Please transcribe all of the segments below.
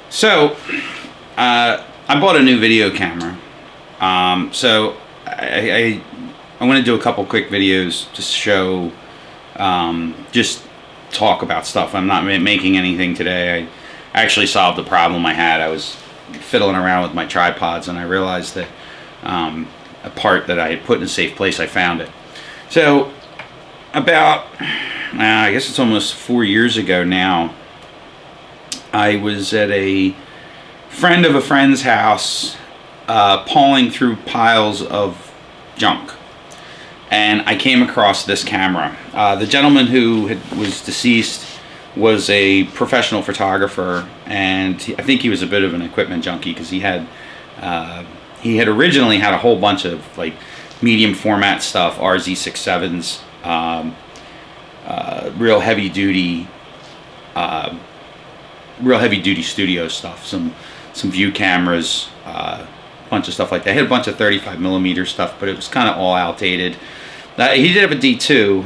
So, I bought a new video camera. So I want to do a couple quick videos to show, just talk about stuff. I'm not making anything today. I actually solved the problem I had. I was fiddling around with my tripods and I realized that a part that I had put in a safe place, I found it. So about, I guess it's almost 4 years ago now, I was at a friend of a friend's house, pawing through piles of junk, and I came across this camera. The gentleman who was deceased was a professional photographer, and I think he was a bit of an equipment junkie because he had originally had a whole bunch of like medium format stuff, RZ67s, real heavy duty studio stuff, some view cameras, a bunch of stuff like that. I had a bunch of 35mm stuff, but it was kind of all outdated. He did have a D2,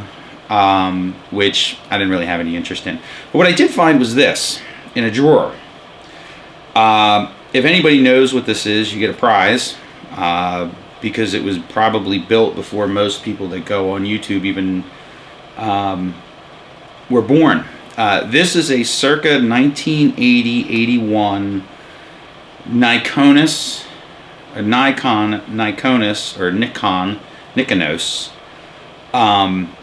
which I didn't really have any interest in. But what I did find was this in a drawer. If anybody knows what this is, you get a prize, because it was probably built before most people that go on YouTube even were born. This is a circa 1980-81 NIKONOS, NIKONOS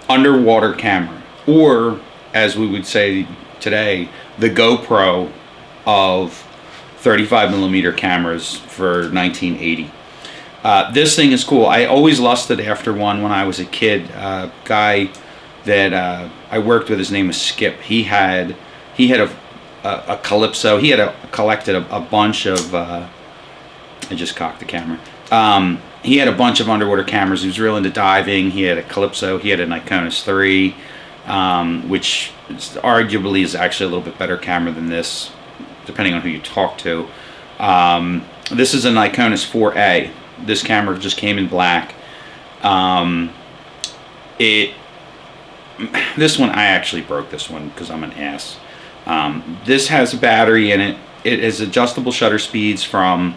underwater camera, or as we would say today, the GoPro of 35mm cameras for 1980. This thing is cool. I always lusted after one when I was a kid. Guy that I worked with, his name was Skip. He had a Calypso. He had collected a bunch of. I just cocked the camera. He had a bunch of underwater cameras. He was real into diving. He had a Calypso. He had a NIKONOS 3, which arguably is actually a little bit better camera than this, depending on who you talk to. This is a NIKONOS 4A. This camera just came in black. This one, I actually broke this one because I'm an ass. This has a battery in it. It is adjustable shutter speeds from,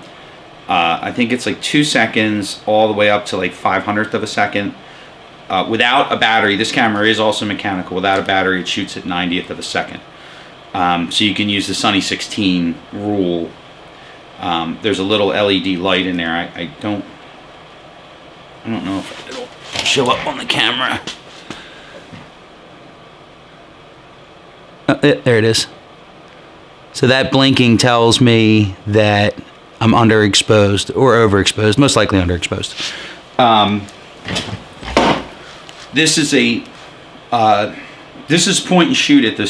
I think it's like 2 seconds all the way up to like 500th of a second. Without a battery, this camera is also mechanical. Without a battery, it shoots at 90th of a second. So you can use the Sunny 16 rule. There's a little LED light in there. I don't know if it'll show up on the camera. There it is. So that blinking tells me that I'm underexposed or overexposed, most likely underexposed. This is point and shoot at the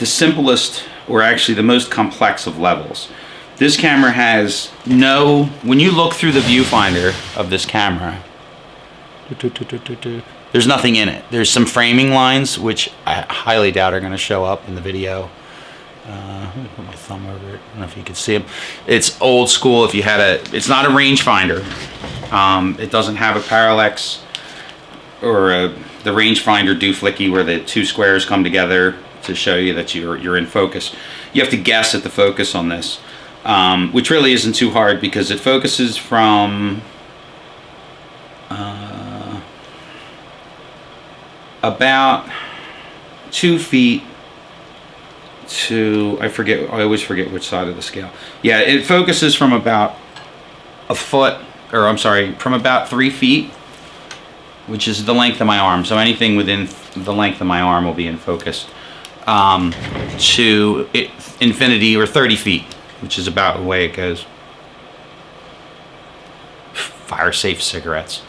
simplest, or actually the most complex of levels. This camera has no, when you look through the viewfinder of this camera, there's nothing in it. There's some framing lines, which I highly doubt are going to show up in the video. Let me put my thumb over it. I don't know if you can see them. It's old school. If you had it's not a rangefinder. It doesn't have a parallax or the rangefinder dooflicky where the two squares come together to show you that you're in focus. You have to guess at the focus on this, which really isn't too hard because it focuses from about 2 feet to, I always forget which side of the scale. Yeah, it focuses from about a foot, or I'm sorry, from about 3 feet, which is the length of my arm. So anything within the length of my arm will be in focus, to infinity, or 30 feet, which is about the way it goes. Fire safe cigarettes.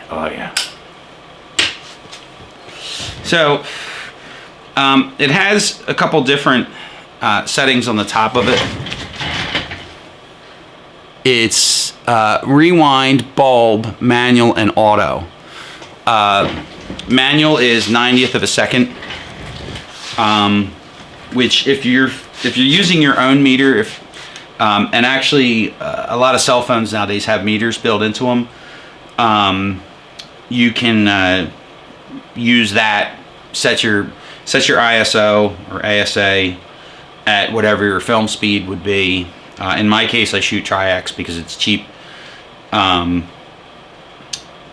Oh yeah. So it has a couple different settings on the top of it. It's rewind, bulb, manual, and auto. Manual is 90th of a second. which if you're using your own meter, and actually a lot of cell phones nowadays have meters built into them, you can use that, set your ISO or ASA at whatever your film speed would be. In my case, I shoot Tri-X because it's cheap, and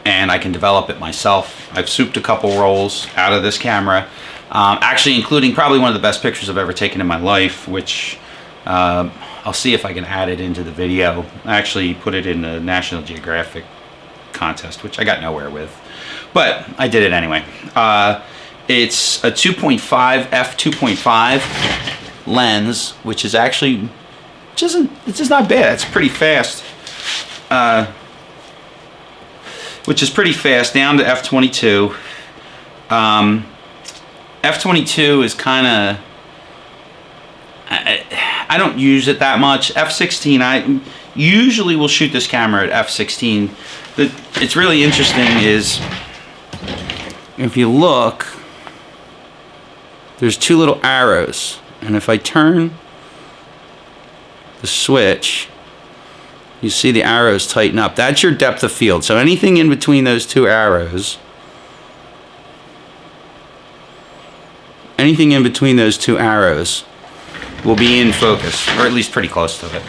I can develop it myself. I've souped a couple rolls out of this camera, actually including probably one of the best pictures I've ever taken in my life, which I'll see if I can add it into the video. I actually put it in the National Geographic contest, which I got nowhere with, but I did it anyway. It's a 2.5 f2.5 lens, which is actually it's just not bad. It's pretty fast, which is pretty fast down to f22. F22 is kind of, I don't use it that much. F16, I usually will shoot this camera at f16. It's really interesting is, if you look, there's two little arrows, and if I turn the switch, you see the arrows tighten up. That's your depth of field. So anything in between those two arrows, will be in focus, or at least pretty close to it.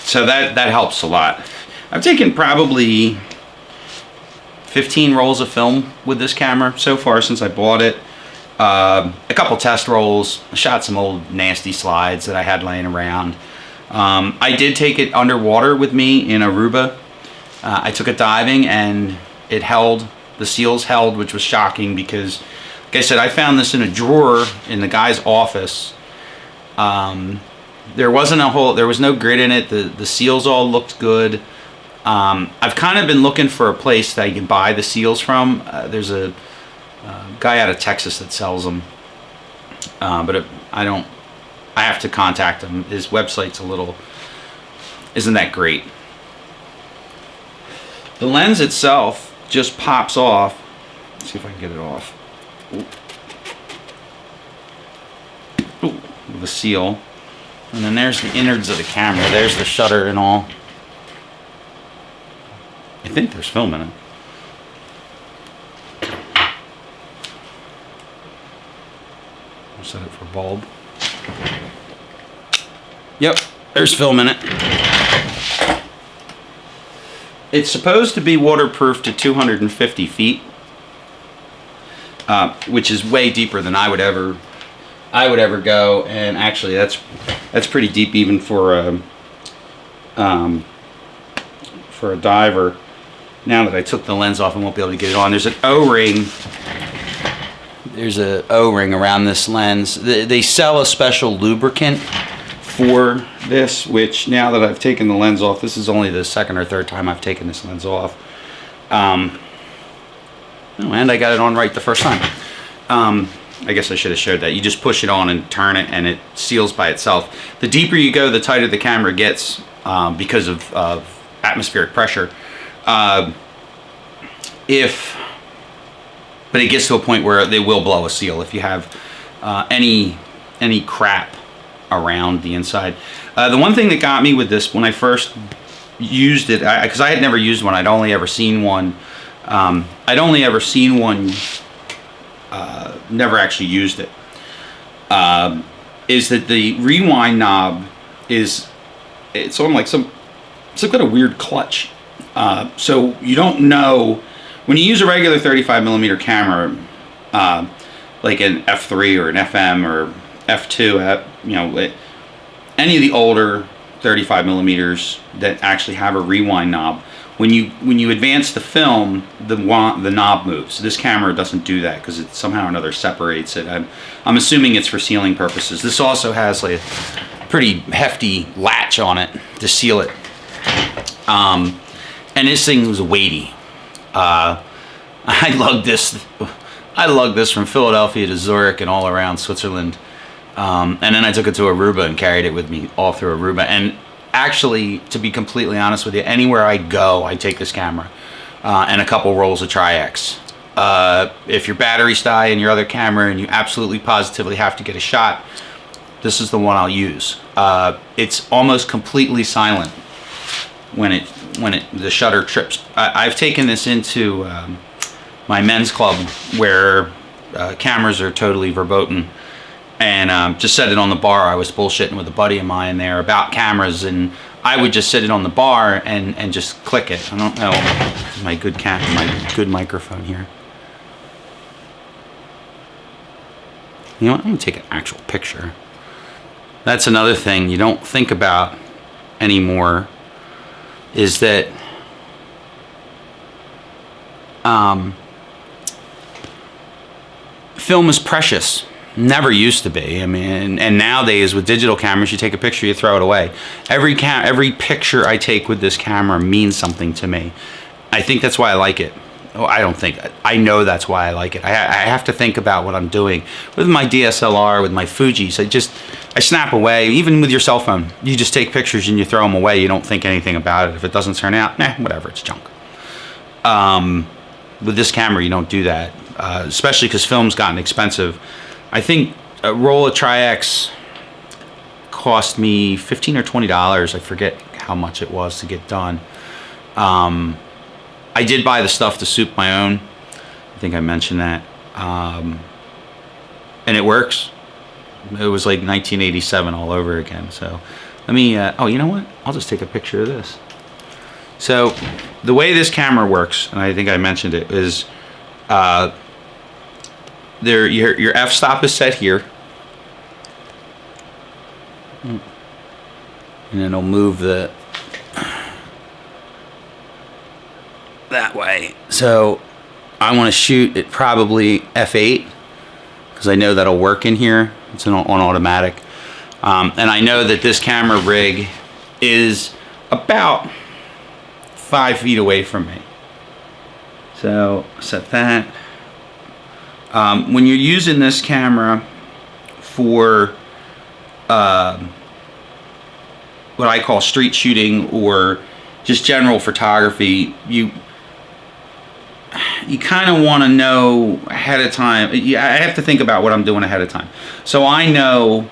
So that helps a lot. I've taken probably 15 rolls of film with this camera so far since I bought it. A couple test rolls. I shot some old nasty slides that I had laying around. I did take it underwater with me in Aruba. I took it diving, and it held. The seals held, which was shocking because, like I said, I found this in a drawer in the guy's office. There was no grit in it. The seals all looked good. I've kind of been looking for a place that I can buy the seals from. There's a guy out of Texas that sells them, but I have to contact him. His website's isn't that great. The lens itself just pops off. Let's see if I can get it off. Ooh, with the seal. And then there's the innards of the camera. There's the shutter and all. I think there's film in it. I'll set it for bulb. Yep, there's film in it. It's supposed to be waterproof to 250 feet, which is way deeper than I would ever go. And actually, that's pretty deep even for a diver. Now that I took the lens off, I won't be able to get it on. There's an O-ring. There's a O-ring around this lens. They sell a special lubricant for this, which now that I've taken the lens off, this is only the second or third time I've taken this lens off. And I got it on right the first time. I guess I should have showed that. You just push it on and turn it, and it seals by itself. The deeper you go, the tighter the camera gets because of atmospheric pressure. But it gets to a point where they will blow a seal if you have any crap around the inside. The one thing that got me with this when I first used it, because I had never used one, I'd only ever seen one. Never actually used it. Is that the rewind knob it's on like some kind of weird clutch. So you don't know when you use a regular 35mm camera, like an f3 or an FM or f2, any of the older 35mm that actually have a rewind knob. When you advance the film, the knob moves. This camera doesn't do that because it somehow or another separates it. I'm assuming it's for sealing purposes. This also has like a pretty hefty latch on it to seal it. And this thing was weighty. I lugged this from Philadelphia to Zurich and all around Switzerland. And then I took it to Aruba and carried it with me all through Aruba. And actually, to be completely honest with you, anywhere I go, I take this camera and a couple rolls of Tri-X. If your batteries die in your other camera and you absolutely positively have to get a shot, this is the one I'll use. It's almost completely silent when the shutter trips. I've taken this into my men's club where cameras are totally verboten, and just set it on the bar. I was bullshitting with a buddy of mine there about cameras, and I would just sit it on the bar and just click it. I don't know, my good microphone here. You know what, I'm gonna take an actual picture. That's another thing you don't think about anymore, is that film is precious. Never used to be. I mean, and nowadays with digital cameras, you take a picture, you throw it away. Every picture I take with this camera means something to me. I think that's why I like it. Oh, I don't think, I know that's why I like it. I have to think about what I'm doing. With my DSLR, with my Fuji's, I snap away. Even with your cell phone, you just take pictures and you throw them away. You don't think anything about it. If it doesn't turn out, whatever, it's junk. With this camera, you don't do that, especially because film's gotten expensive. I think a roll of Tri-X cost me $15 or $20. I forget how much it was to get done. I did buy the stuff to soup my own. I think I mentioned that. And it works. It was like 1987 all over again. So let me, oh, you know what? I'll just take a picture of this. So the way this camera works, and I think I mentioned it, is your f-stop is set here. And it'll move that way. So I want to shoot at probably f8 because I know that'll work in here. It's on automatic. And I know that this camera rig is about 5 feet away from me. So set that. When you're using this camera for what I call street shooting or just general photography, you kind of want to know ahead of time. I have to think about what I'm doing ahead of time. So I know,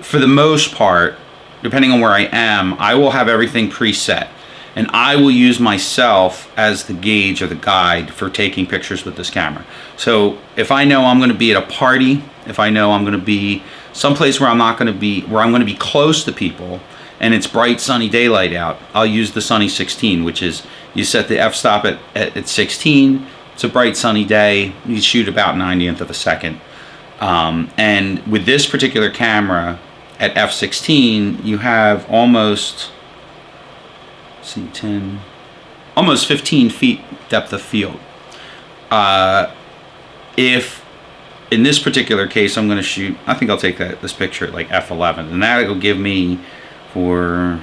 for the most part, depending on where I am, I will have everything preset. And I will use myself as the gauge or the guide for taking pictures with this camera. So if I know I'm going to be at a party, if I know I'm going to be someplace where I'm going to be close to people, and it's bright sunny daylight out, I'll use the Sunny 16, which is, you set the f-stop at 16. It's a bright sunny day. You shoot about 90th of a second. And with this particular camera at f16, you have almost, see, 10, almost 15 feet depth of field. If in this particular case I'm going to shoot, I think I'll take this picture at like f11, and that'll give me, for,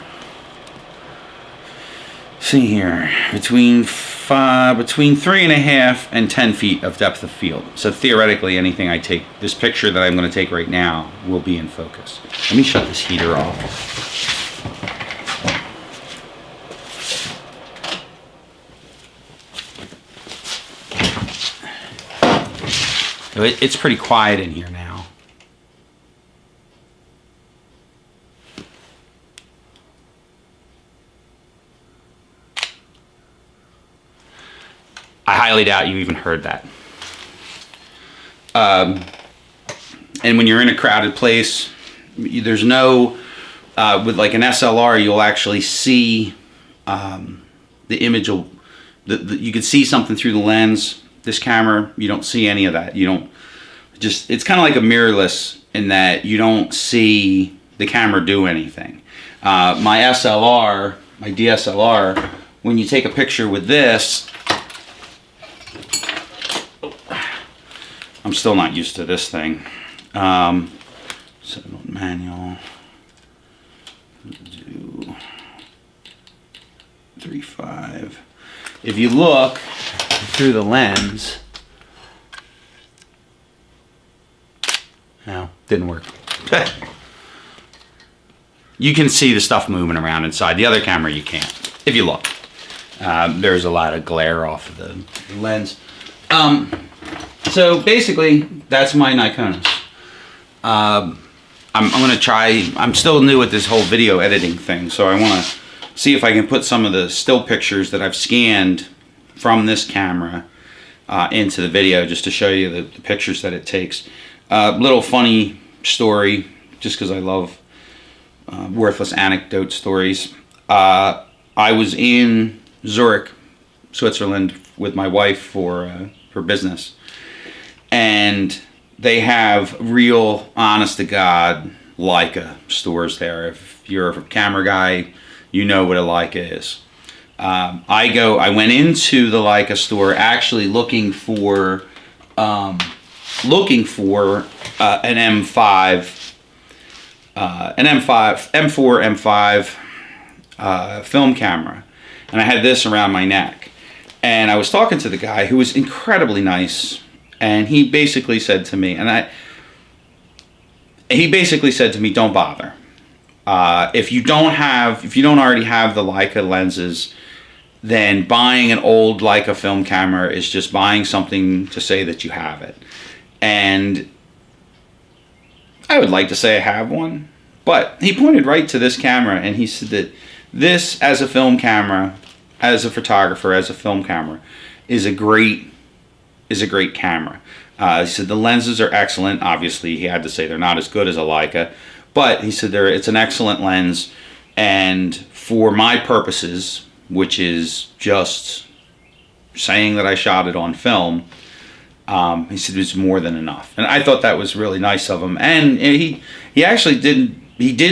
see here, between 3.5 and 10 feet of depth of field. So theoretically, anything I take, this picture that I'm going to take right now, will be in focus. Let me shut this heater off. It's pretty quiet in here now. I highly doubt you even heard that. And when you're in a crowded place, there's no, with like an SLR, you'll actually see the image, you can see something through the lens. This camera, you don't see any of that. You don't, it's kind of like a mirrorless in that you don't see the camera do anything. My SLR, my DSLR, when you take a picture with this, I'm still not used to this thing. Set it on manual. Do 3.5. If you look through the lens, no, didn't work. You can see the stuff moving around inside. The other camera you can't, if you look. there's a lot of glare off of the lens. So basically, that's my NIKONOS. I'm gonna try. I'm still new at this whole video editing thing, so I want to see if I can put some of the still pictures that I've scanned from this camera into the video, just to show you the pictures that it takes. Little funny story, just because I love worthless anecdote stories. I was in Zurich, Switzerland, with my wife for business, and they have real, honest-to-God Leica stores there. If you're a camera guy, you know what a Leica is. I went into the Leica store actually looking for an M5, M4, M5 film camera, and I had this around my neck. And I was talking to the guy, who was incredibly nice, and he basically said to me, don't bother. If you don't already have the Leica lenses, then buying an old Leica film camera is just buying something to say that you have it. And I would like to say I have one, but he pointed right to this camera, and he said that this, as a film camera, as a photographer, as a film camera, is a great camera. He said the lenses are excellent. Obviously, he had to say they're not as good as a Leica, but he said it's an excellent lens, and for my purposes, which is just saying that I shot it on film, he said it was more than enough. And I thought that was really nice of him. And he actually didn't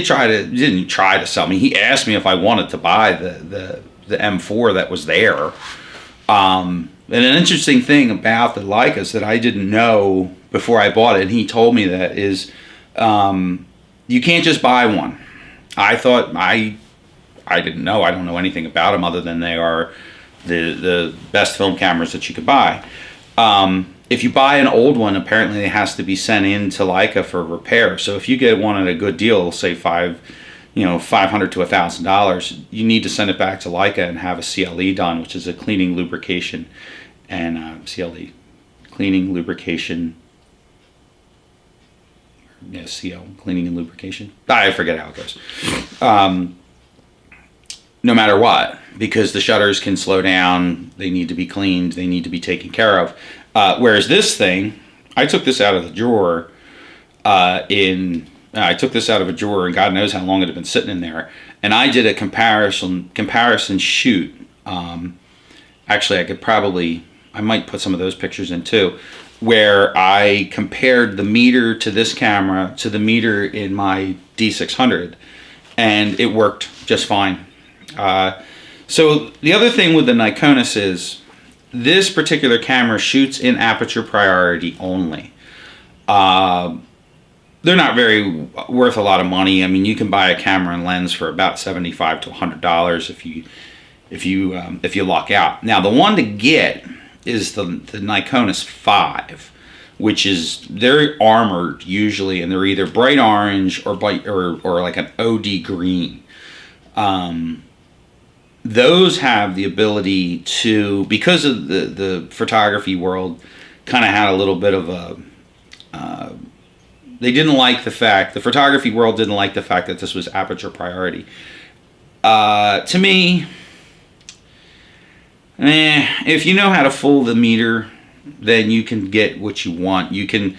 try to sell me. He asked me if I wanted to buy the M4 that was there. And an interesting thing about the Leicas that I didn't know before I bought it, and he told me that, is you can't just buy one. I thought, I didn't know. I don't know anything about them other than they are the best film cameras that you could buy. If you buy an old one, apparently it has to be sent in to Leica for repair. So if you get one at a good deal, say $500 to $1,000, you need to send it back to Leica and have a CLE done, which is a cleaning, lubrication, and CLE, cleaning, lubrication. Yeah, CL, cleaning and lubrication. I forget how it goes. No matter what, because the shutters can slow down, they need to be cleaned, they need to be taken care of. Whereas this thing, I took this out of the drawer I took this out of a drawer, and God knows how long it had been sitting in there, and I did a comparison shoot. Actually, I might put some of those pictures in too, where I compared the meter to this camera to the meter in my D600, and it worked just fine. So the other thing with the NIKONOS is this particular camera shoots in aperture priority only. They're not very worth a lot of money. I mean, you can buy a camera and lens for about $75 to $100 if you luck out. Now, the one to get is the NIKONOS 5, which is, they're armored usually, and they're either bright orange or like an OD green. Those have the ability to, because of the photography world kind of had a little bit of a they didn't like the fact, the photography world didn't like the fact that this was aperture priority. To me, if you know how to fool the meter, then you can get what you want. You can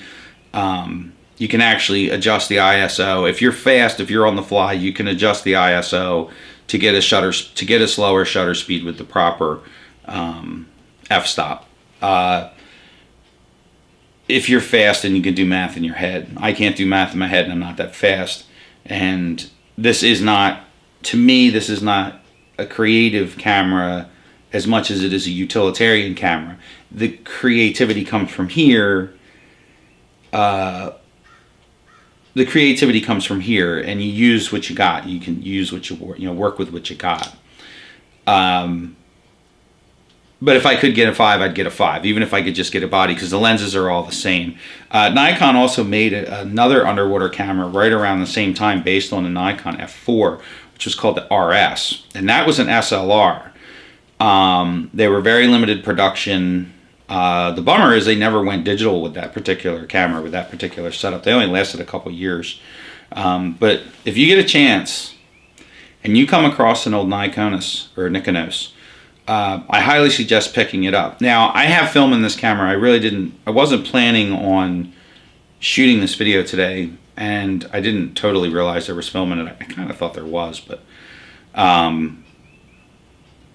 actually adjust the ISO. If you're fast, if you're on the fly, you can adjust the ISO to get a slower shutter speed with the proper f-stop. If you're fast and you can do math in your head. I can't do math in my head, and I'm not that fast. And this is not, to me, this is not a creative camera as much as it is a utilitarian camera. The creativity comes from here. The creativity comes from here, and you use what you got. You can use what work with what you got. But if I could get a 5, I'd get a 5, even if I could just get a body, because the lenses are all the same. Nikon also made another underwater camera right around the same time based on the Nikon F4, which was called the RS, and that was an SLR. They were very limited production. The bummer is they never went digital with that particular camera, with that particular setup. They only lasted a couple years. But if you get a chance and you come across an old NIKONOS or NIKONOS, I highly suggest picking it up. Now, I have film in this camera. I wasn't planning on shooting this video today, and I didn't totally realize there was film in it. I kind of thought there was, but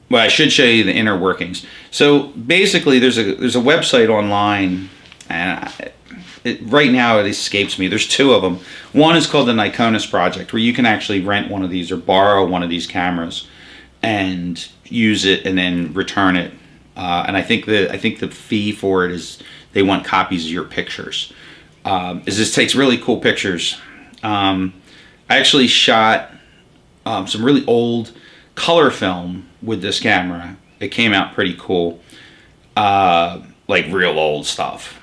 well, I should show you the inner workings. So basically, there's a website online, and right now it escapes me. There's two of them. One is called the NIKONOS Project, where you can actually rent one of these or borrow one of these cameras and use it and then return it. And I think the fee for it is they want copies of your pictures. This takes really cool pictures. I actually shot some really old color film with this camera. It came out pretty cool, like real old stuff.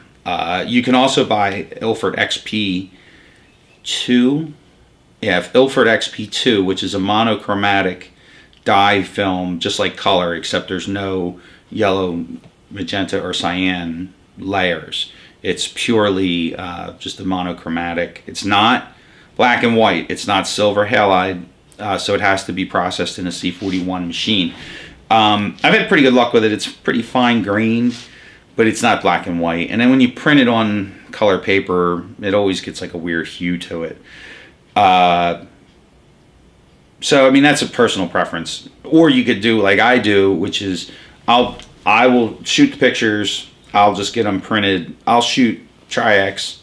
You can also buy Ilford XP2. Yeah, Ilford XP2, which is a monochromatic dye film, just like color, except there's no yellow, magenta, or cyan layers. It's purely just a monochromatic. It's not black and white. It's not silver halide, so it has to be processed in a C41 machine. I've had pretty good luck with it. It's pretty fine grained, but it's not black and white. And then when you print it on color paper, it always gets like a weird hue to it. So I mean, that's a personal preference. Or you could do like I do, which is I will shoot the pictures. I'll just get them printed. I'll shoot Tri-X,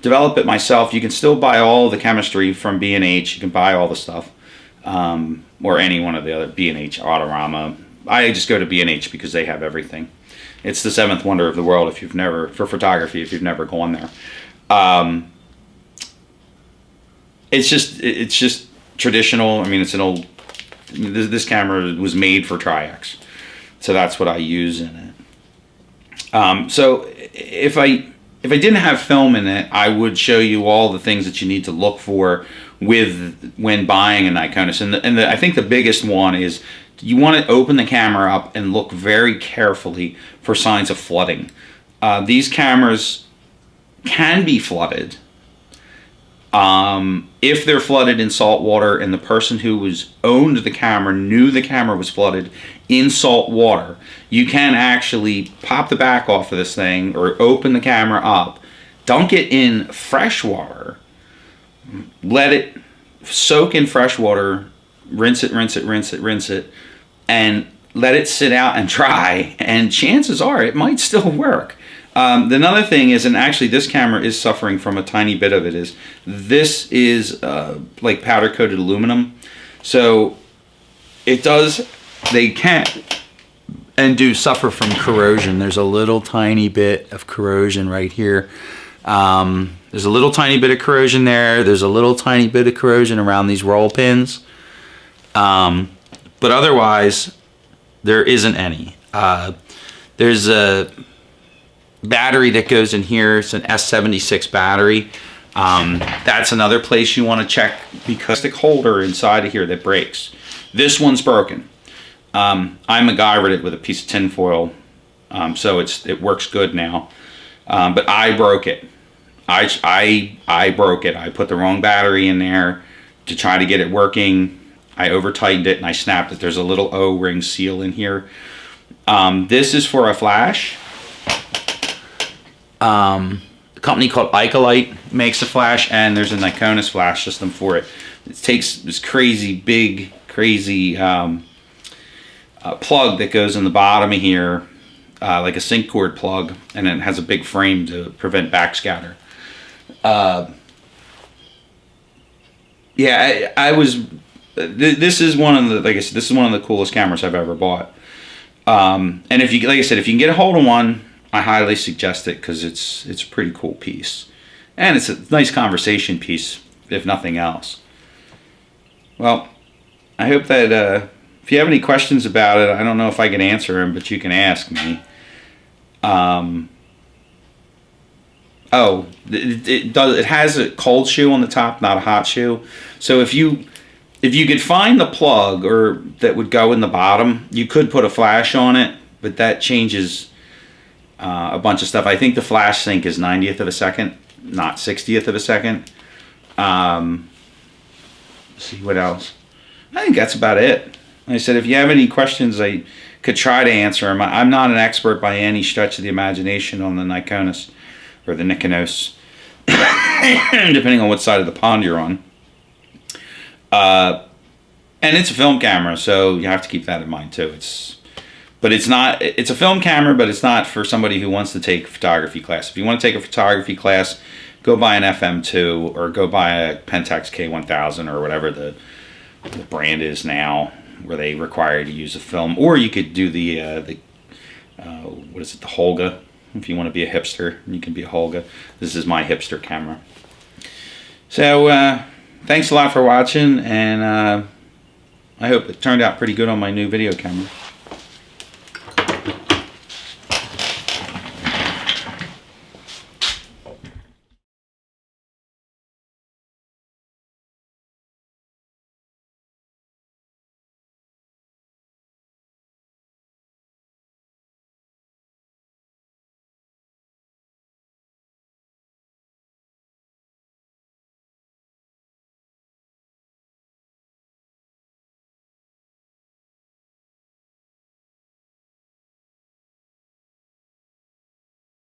develop it myself. You can still buy all the chemistry from B&H. You can buy all the stuff, or any one of the other B&H, Autorama. I just go to B&H because they have everything. It's the seventh wonder of the world if you've never, for photography, if you've never gone there. It's just traditional. I mean, it's an old. This camera was made for Tri-X, so that's what I use in it. So if I didn't have film in it, I would show you all the things that you need to look for when buying a NIKONOS. And I think the biggest one is you want to open the camera up and look very carefully for signs of flooding. These cameras can be flooded. If they're flooded in salt water and the person who owned the camera knew the camera was flooded in salt water, you can actually pop the back off of this thing or open the camera up, dunk it in fresh water, let it soak in fresh water, rinse it, and let it sit out and dry, and chances are it might still work. Another thing is, and actually this camera is suffering from a tiny bit of it, is this is like powder coated aluminum. So they can and do suffer from corrosion. There's a little tiny bit of corrosion right here. There's a little tiny bit of corrosion there. There's a little tiny bit of corrosion around these roll pins. But otherwise, there isn't any. There's a battery that goes in here. It's an S76 battery. That's another place you want to check, because the holder inside of here that breaks. This one's broken. I MacGyvered it with a piece of tin foil, so it works good now. But I broke it. I broke it. I put the wrong battery in there to try to get it working. I over tightened it and I snapped it. There's a little O-ring seal in here. This is for a flash. A company called Icolite makes a flash, and there's a NIKONOS flash system for it. It takes this crazy big, plug that goes in the bottom of here, like a sync cord plug, and it has a big frame to prevent backscatter. Yeah, this is one of the, like I said, this is one of the coolest cameras I've ever bought. And if you, like I said, if you can get a hold of one, I highly suggest it, because it's a pretty cool piece, and it's a nice conversation piece, if nothing else. Well, I hope that if you have any questions about it, I don't know if I can answer them, but you can ask me. It has a cold shoe on the top, not a hot shoe. So if you if you could find the plug or that would go in the bottom, you could put a flash on it, but that changes a bunch of stuff. I think the flash sync is 90th of a second, not 60th of a second. Let's see what else. I think that's about it. Like I said, if you have any questions, I could try to answer them. I'm not an expert by any stretch of the imagination on the NIKONOS or the NIKONOS, depending on what side of the pond you're on. And it's a film camera, so you have to keep that in mind too. It's a film camera, but it's not for somebody who wants to take a photography class. If you want to take a photography class, go buy an FM2 or go buy a Pentax K1000 or whatever the brand is now, where they require you to use a film. Or you could do the what is it, the Holga. If you want to be a hipster, you can be a Holga. This is my hipster camera. So thanks a lot for watching, and I hope it turned out pretty good on my new video camera.